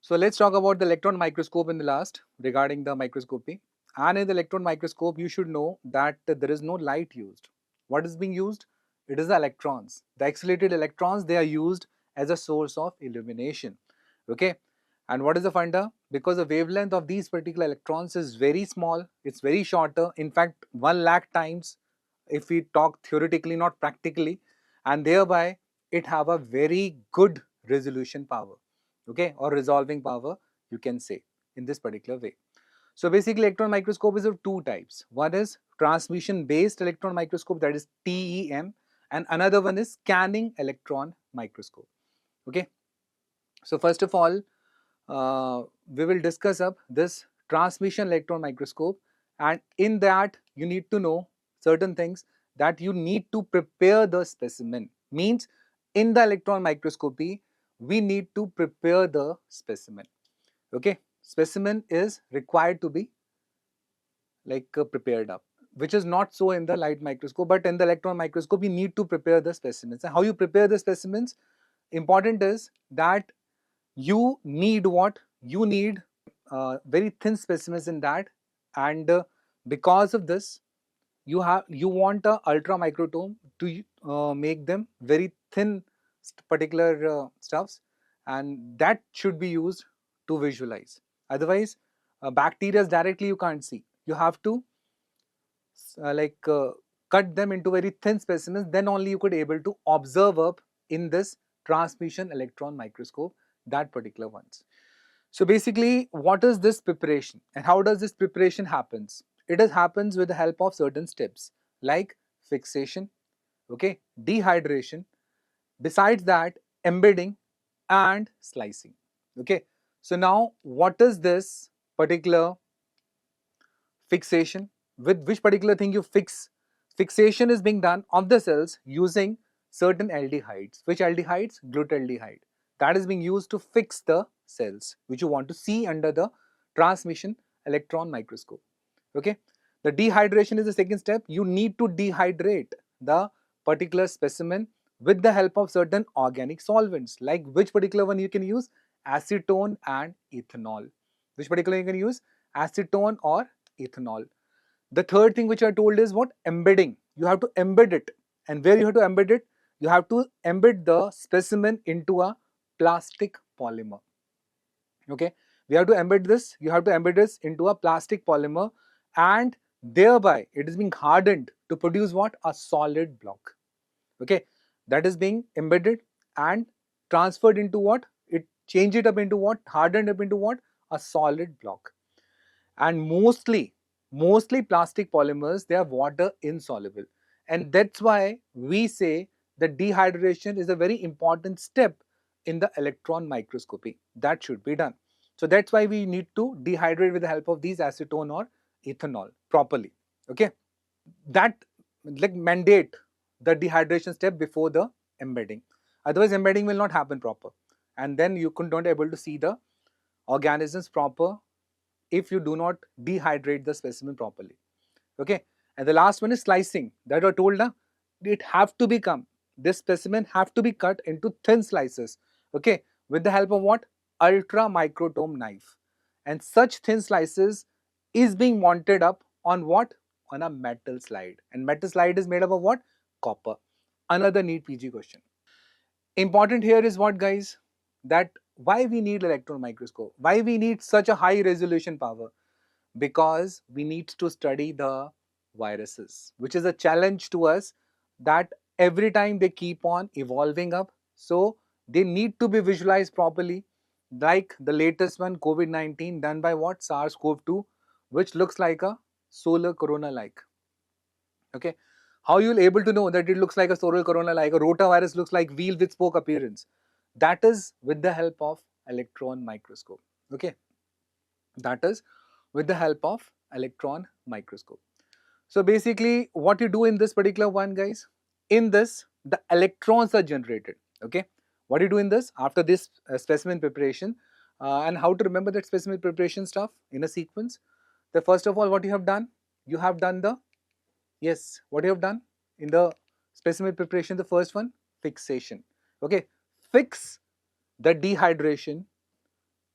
So let's talk about the electron microscope in the last regarding the microscopy. And in the electron microscope, you should know that there is no light used. What is being used? It is the electrons. The accelerated electrons, they are used as a source of illumination. Okay. And what is the funda? Because the wavelength of these particular electrons is very small, it's very shorter. In fact, 1 lakh times if we talk theoretically, not practically, and thereby it have a very good resolution power, okay, or resolving power, you can say, in this particular way. So basically electron microscope is of two types. One is transmission based electron microscope, that is TEM, and another one is scanning electron microscope. Okay, so first of all, we will discuss up this transmission electron microscope, and in that you need to know certain things, that you need to prepare the specimen. Means in the electron microscopy we need to prepare the specimen. Okay, specimen is required to be like prepared up, which is not so in the light microscope, but in the electron microscope you need to prepare the specimens. And how you prepare the specimens, important is that you need what? You need very thin specimens in that, and because of this, you want a ultra microtome to make them very thin particular stuffs, and that should be used to visualize. Otherwise, bacteria directly you can't see. You have to cut them into very thin specimens. Then only you could able to observe up in this transmission electron microscope that particular ones. So basically, what is this preparation and how does this preparation happens? It happens with the help of certain steps like fixation, okay, dehydration, besides that embedding and slicing. Okay, so now what is this particular fixation? With which particular thing you fix? Fixation is being done of the cells using certain aldehydes. Which aldehydes? Glutaldehyde. That is being used to fix the cells which you want to see under the transmission electron microscope. Okay, the dehydration is the second step. You need to dehydrate the particular specimen with the help of certain organic solvents. Like which particular one you can use? Acetone and ethanol. Which particular you can use? Acetone or ethanol. The third thing which I told is what? Embedding. You have to embed it. And where you have to embed it? You have to embed the specimen into a plastic polymer. Okay, we have to embed this. You have to embed this into a plastic polymer, and thereby it is being hardened to produce what? A solid block. Okay, that is being embedded and transferred into what? It change it up into what? Hardened up into what? A solid block. And mostly plastic polymers, they are water insoluble, and that's why we say that dehydration is a very important step in the electron microscopy that should be done. So that's why we need to dehydrate with the help of these acetone or ethanol properly. Okay, that like mandate the dehydration step before the embedding. Otherwise embedding will not happen proper, and then you could not able to see the organisms proper if you do not dehydrate the specimen properly. Okay, and the last one is slicing. That I told na, it have to become, this specimen have to be cut into thin slices. Okay, with the help of what? Ultra microtome knife. And such thin slices is being mounted up on what? On a metal slide. And metal slide is made up of what? Copper. Another neat PG question. Important here is what, guys? That why we need electron microscope? Why we need such a high resolution power? Because we need to study the viruses, which is a challenge to us, that every time they keep on evolving up, so they need to be visualized properly. Like the latest one, COVID-19, done by what? SARS-CoV-2, which looks like a solar corona like. Okay, how you'll able to know that it looks like a solar corona like? A rotavirus looks like wheel with spoke appearance. That is with the help of electron microscope. Okay, that is with the help of electron microscope. So basically what you do in this particular one, guys, in this the electrons are generated. Okay, what do you do in this after this specimen preparation, and how to remember that specimen preparation stuff in a sequence? The first of all, what you have done, you have done the, yes, what you have done in the specimen preparation, the first one, fixation. Okay, fix the dehydration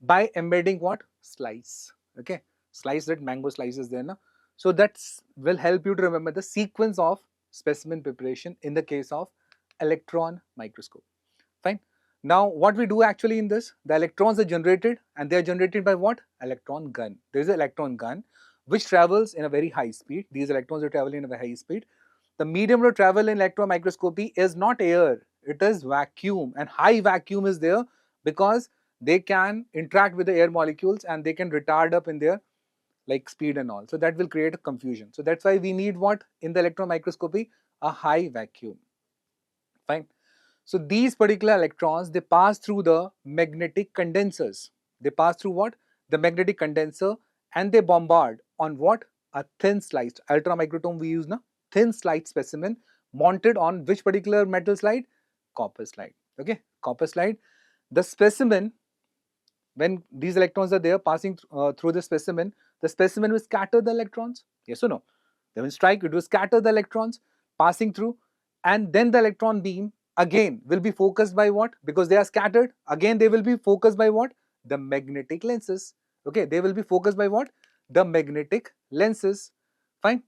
by embedding what? Slice. Okay, slice, that mango slice is there na. So that will help you to remember the sequence of specimen preparation in the case of electron microscope. Fine. Now what we do actually in this, the electrons are generated, and they are generated by what? Electron gun. There is an electron gun which travels in a very high speed. These electrons are traveling in a very high speed. The medium to travel in electron microscopy is not air, it is vacuum, and high vacuum is there because they can interact with the air molecules and they can retard up in their like speed and all. So that will create a confusion. So that's why we need what in the electron microscopy? A high vacuum. Fine. So these particular electrons, they pass through the magnetic condensers. They pass through what? The magnetic condenser, and they bombard on what? A thin sliced ultramicrotome we use now. Thin sliced specimen mounted on which particular metal slide? Copper slide. Okay, copper slide. The specimen, when these electrons are there passing through the specimen will scatter the electrons. Yes or no? They will strike, it will scatter the electrons passing through, and then the electron beam again will be focused by what? Because they are scattered, again they will be focused by what? The magnetic lenses. Okay, they will be focused by what? The magnetic lenses. Fine.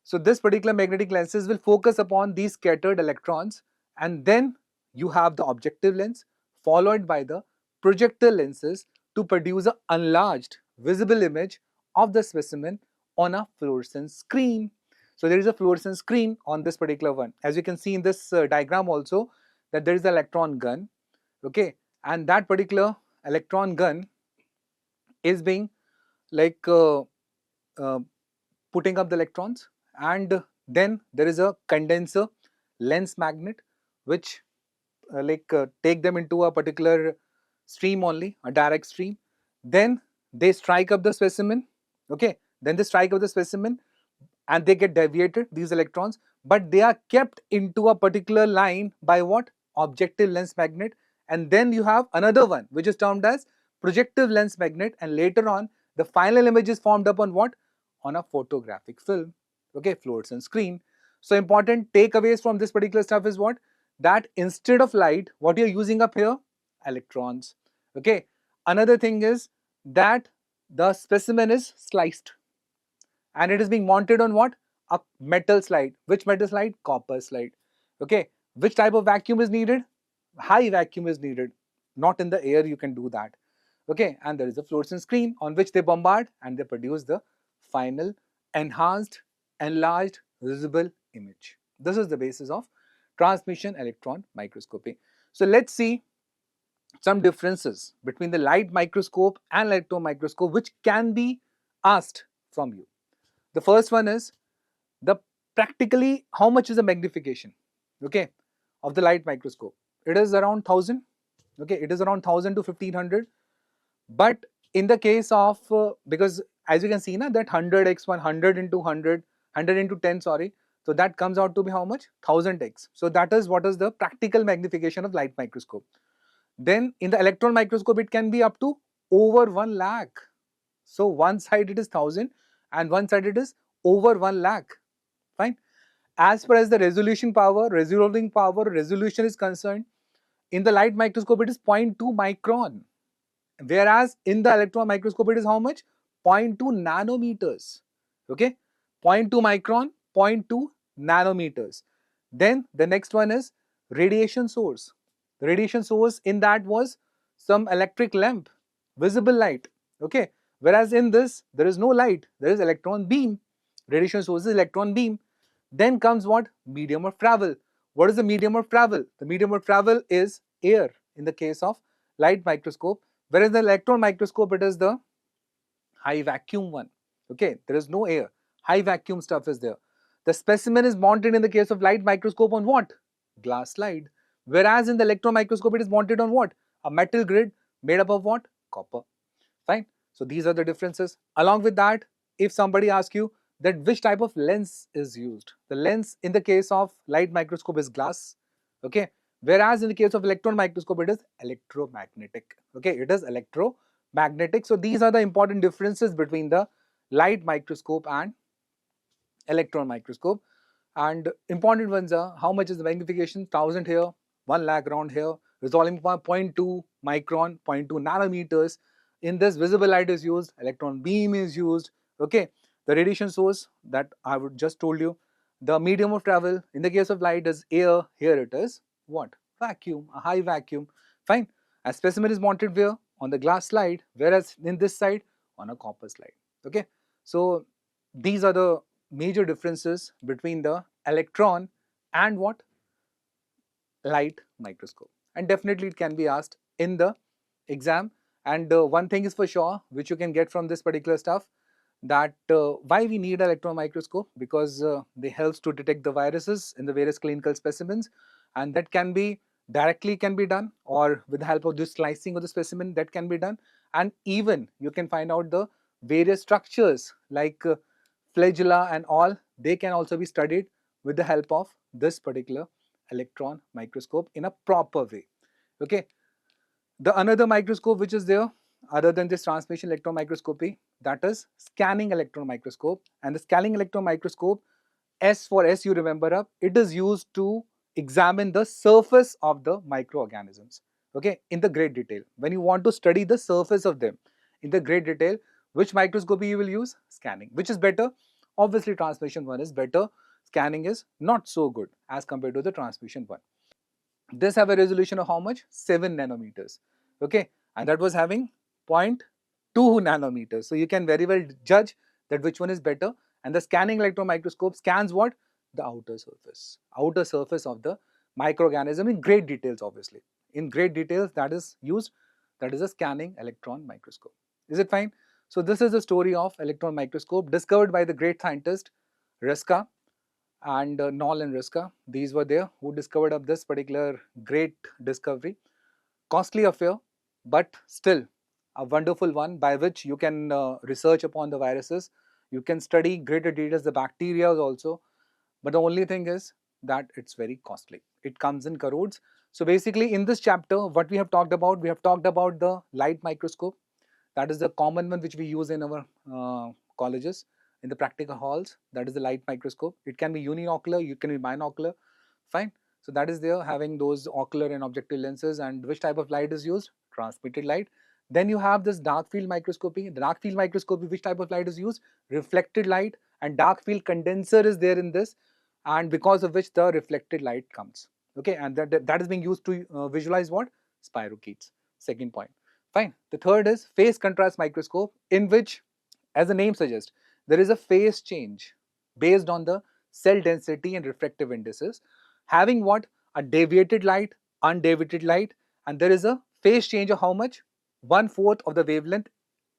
So this particular magnetic lenses will focus upon these scattered electrons, and then you have the objective lens followed by the projector lenses to produce an enlarged visible image of the specimen on a fluorescent screen. So there is a fluorescent screen on this particular one. As you can see in this diagram also, that there is an electron gun, okay, and that particular electron gun is being like uh, putting up the electrons, and then there is a condenser lens magnet which take them into a particular stream only, a direct stream. Then they strike up the specimen. Okay, then they strike up the specimen and they get deviated, these electrons, but they are kept into a particular line by what? Objective lens magnet. And then you have another one which is termed as projective lens magnet, and later on the final image is formed upon what? On a photographic film. Okay, fluorescent screen. So important takeaways from this particular stuff is what? That instead of light, what you're using up here? Electrons. Okay, another thing is that the specimen is sliced and it is being mounted on what? A metal slide. Which metal slide? Copper slide. Okay, which type of vacuum is needed? High vacuum is needed. Not in the air you can do that. Okay, and there is a fluorescent screen on which they bombard and they produce the final enhanced, enlarged, visible image. This is the basis of transmission electron microscopy. So let's see some differences between the light microscope and electron microscope which can be asked from you. The first one is the practically how much is the magnification, okay, of the light microscope. It is around 1000, okay, it is around 1000 to 1500. But in the case of because as you can see na, that 100x 100 into 100 100 into 10, sorry, so that comes out to be how much? 1000x. So that is what is the practical magnification of light microscope. Then in the electron microscope it can be up to over 1 lakh. So one side it is 1000 and one side it is over 1 lakh. Fine. As far as the resolution power, resolution is concerned, in the light microscope it is 0.2 micron. Whereas in the electron microscope it is how much? 0.2 nanometers. Okay. 0.2 micron, 0.2 nanometers. Then the next one is radiation source. The radiation source in that was some electric lamp, visible light. Okay. Whereas in this, there is no light, there is electron beam. Radiation source is electron beam. Then comes what? Medium of travel. What is the medium of travel? The medium of travel is air in the case of light microscope, whereas the electron microscope, it is the high vacuum one. Okay, there is no air. High vacuum stuff is there. The specimen is mounted in the case of light microscope on what? Glass slide. Whereas in the electron microscope, it is mounted on what? A metal grid made up of what? Copper. Fine. So these are the differences. Along with that, if somebody asks you that which type of lens is used, the lens in the case of light microscope is glass. Okay. Whereas in the case of electron microscope, it is electromagnetic. Okay, it is electromagnetic. So these are the important differences between the light microscope and electron microscope. And important ones are how much is the magnification? 1000 here, 1 lakh round here, resolving point 0.2 micron, 0.2 nanometers. In this, visible light is used, electron beam is used. Okay, the radiation source that I would just told you, the medium of travel in the case of light is air. Here it is what? Vacuum, a high vacuum. Fine. A specimen is mounted where? On the glass slide, whereas in this side, on a copper slide. Okay, so these are the major differences between the electron and what? Light microscope. And definitely it can be asked in the exam. And one thing is for sure, which you can get from this particular stuff, that why we need electron microscope, because they helps to detect the viruses in the various clinical specimens, and that can be directly can be done, or with the help of this slicing of the specimen that can be done. And even you can find out the various structures like flagella and all, they can also be studied with the help of this particular electron microscope in a proper way. Okay, the another microscope which is there other than this transmission electron microscopy, that is scanning electron microscope. And the scanning electron microscope, S for S, you remember up, it is used to examine the surface of the microorganisms. Okay, in the great detail. When you want to study the surface of them in the great detail, which microscopy you will use? Scanning. Which is better? Obviously, transmission one is better. Scanning is not so good as compared to the transmission one. This have a resolution of how much? 7 nanometers. Okay, and that was having zero point 0.2 nanometers. So you can very well judge that which one is better. And the scanning electron microscope scans what? The outer surface of the microorganism in great details, obviously. In great details, that is used, that is a scanning electron microscope. Is it fine? So this is the story of electron microscope discovered by the great scientist Reska and Knoll and Riska. These were there who discovered up this particular great discovery. Costly affair, but still a wonderful one by which you can research upon the viruses. You can study greater details the bacteria also. But the only thing is that it's very costly. It comes in crores. So basically, in this chapter, what we have talked about the light microscope. That is the common one which we use in our colleges, in the practical halls. That is the light microscope. It can be uniocular, it can be binocular. Fine. So that is there, having those ocular and objective lenses. And which type of light is used? Transmitted light. Then you have this dark field microscopy. The dark field microscopy, which type of light is used? Reflected light, and dark field condenser is there in this, and because of which the reflected light comes. Okay, and that is being used to visualize what? Spirochetes. Second point. Fine. The third is phase contrast microscope, in which, as the name suggests, there is a phase change based on the cell density and refractive indices, having what? A deviated light, undeviated light, and there is a phase change of how much? 1/4 of the wavelength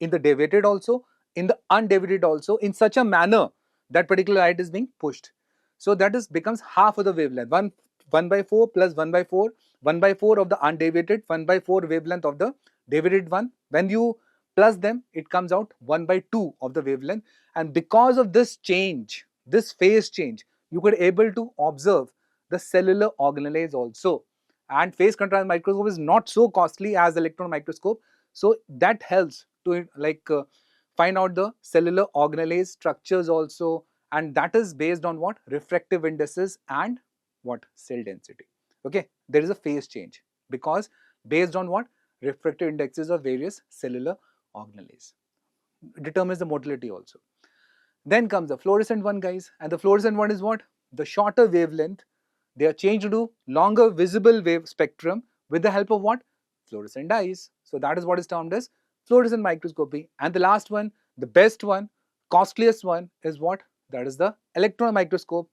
in the deviated also, in the undeviated also, in such a manner that particular light is being pushed. So that is becomes half of the wavelength. 1/4 plus 1/4, 1/4 of the undeviated, 1/4 wavelength of the deviated one. When you plus them, it comes out 1/2 of the wavelength. And because of this change, this phase change, you could able to observe the cellular organelles also. And phase contrast microscope is not so costly as electron microscope, so that helps to find out the cellular organelles structures also, and that is based on what? Refractive indices and what? Cell density. Okay, there is a phase change because based on what? Refractive indexes of various cellular organelles. Determines the motility also. Then comes the fluorescent one, guys, and the fluorescent one is what? The shorter wavelength. They are changed to longer visible wave spectrum with the help of what? Fluorescent dyes. So that is what is termed as fluorescent microscopy. And the last one, the best one, costliest one is what? That is the electron microscope.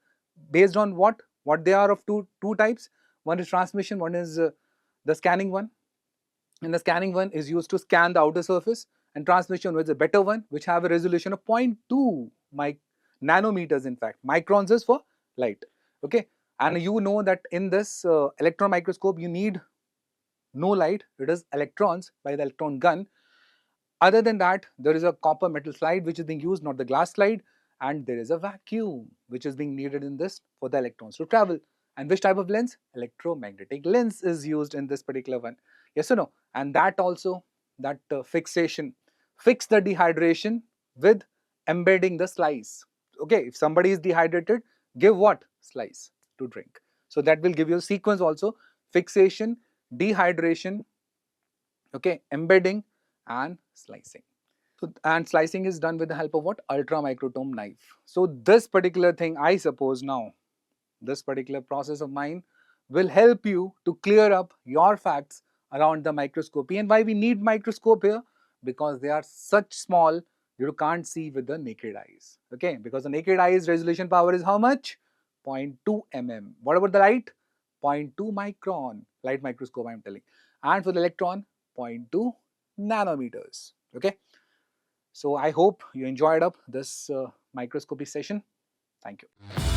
Based on what? What they are of two types. One is transmission, one is the scanning one. And the scanning one is used to scan the outer surface, and transmission was a better one, which have a resolution of 0.2 nanometers. In fact, microns is for light. Okay, and you know that in this electron microscope you need no light, it is electrons by the electron gun. Other than that, there is a copper metal slide which is being used, not the glass slide, and there is a vacuum which is being needed in this for the electrons to travel. And which type of lens? Electromagnetic lens is used in this particular one. Yes or no? And that also, that fixation, fix the dehydration with embedding the slice. Okay, if somebody is dehydrated, give what? Slice to drink. So that will give you a sequence also: fixation, dehydration, okay, embedding, and slicing. So, and slicing is done with the help of what? Ultra microtome knife. So this particular thing, I suppose now, this particular process of mine will help you to clear up your facts around the microscopy and why we need microscope here, because they are such small you can't see with the naked eyes. Okay, because the naked eye's resolution power is how much? 0.2 mm. What about the light? 0.2 micron. Light microscope I'm telling. And for the electron, 0.2 nanometers. Okay. So I hope you enjoyed up this microscopy session. Thank you.